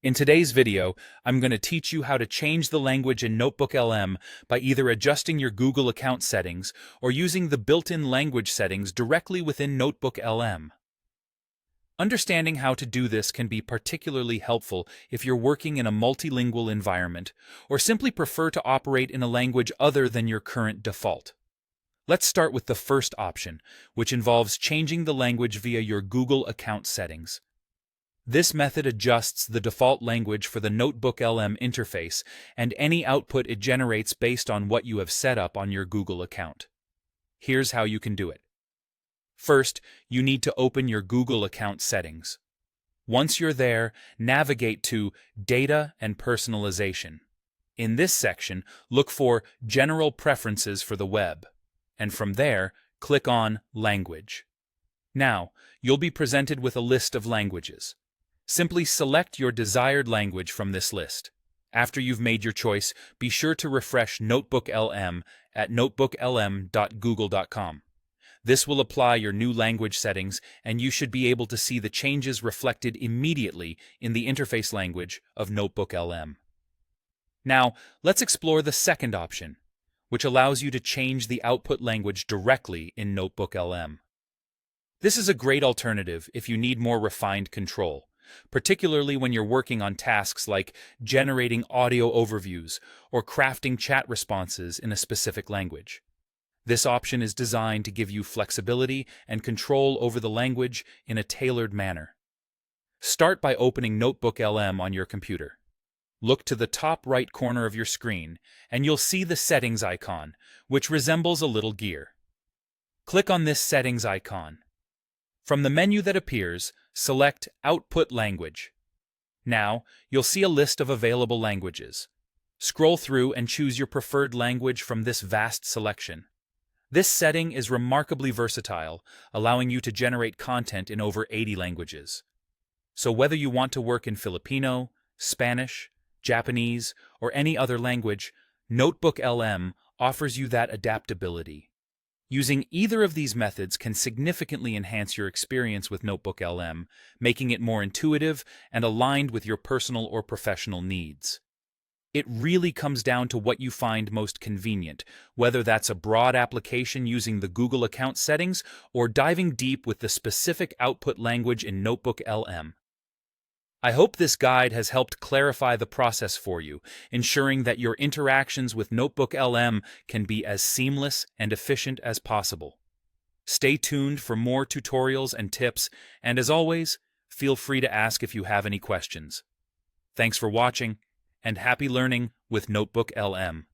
In today's video, I'm going to teach you how to change the language in NotebookLM by either adjusting your Google account settings or using the built-in language settings directly within NotebookLM. Understanding how to do this can be particularly helpful if you're working in a multilingual environment or simply prefer to operate in a language other than your current default. Let's start with the first option, which involves changing the language via your Google account settings. This method adjusts the default language for the NotebookLM interface and any output it generates based on what you have set up on your Google account. Here's how you can do it. First, you need to open your Google account settings. Once you're there, navigate to Data and Personalization. In this section, look for General Preferences for the web, and from there, click on Language. Now, you'll be presented with a list of languages. Simply select your desired language from this list. After you've made your choice, be sure to refresh NotebookLM at notebooklm.google.com. This will apply your new language settings, and you should be able to see the changes reflected immediately in the interface language of NotebookLM. Now, let's explore the second option, which allows you to change the output language directly in NotebookLM. This is a great alternative if you need more refined control, particularly when you're working on tasks like generating audio overviews or crafting chat responses in a specific language. This option is designed to give you flexibility and control over the language in a tailored manner. Start by opening NotebookLM on your computer. Look to the top right corner of your screen, and you'll see the settings icon, which resembles a little gear. Click on this settings icon. From the menu that appears, select Output Language. Now, you'll see a list of available languages. Scroll through and choose your preferred language from this vast selection. This setting is remarkably versatile, allowing you to generate content in over 80 languages. So whether you want to work in Filipino, Spanish, Japanese, or any other language, NotebookLM offers you that adaptability. Using either of these methods can significantly enhance your experience with NotebookLM, making it more intuitive and aligned with your personal or professional needs. It really comes down to what you find most convenient, whether that's a broad application using the Google account settings or diving deep with the specific output language in NotebookLM. I hope this guide has helped clarify the process for you, ensuring that your interactions with NotebookLM can be as seamless and efficient as possible. Stay tuned for more tutorials and tips, and as always, feel free to ask if you have any questions. Thanks for watching, and happy learning with NotebookLM.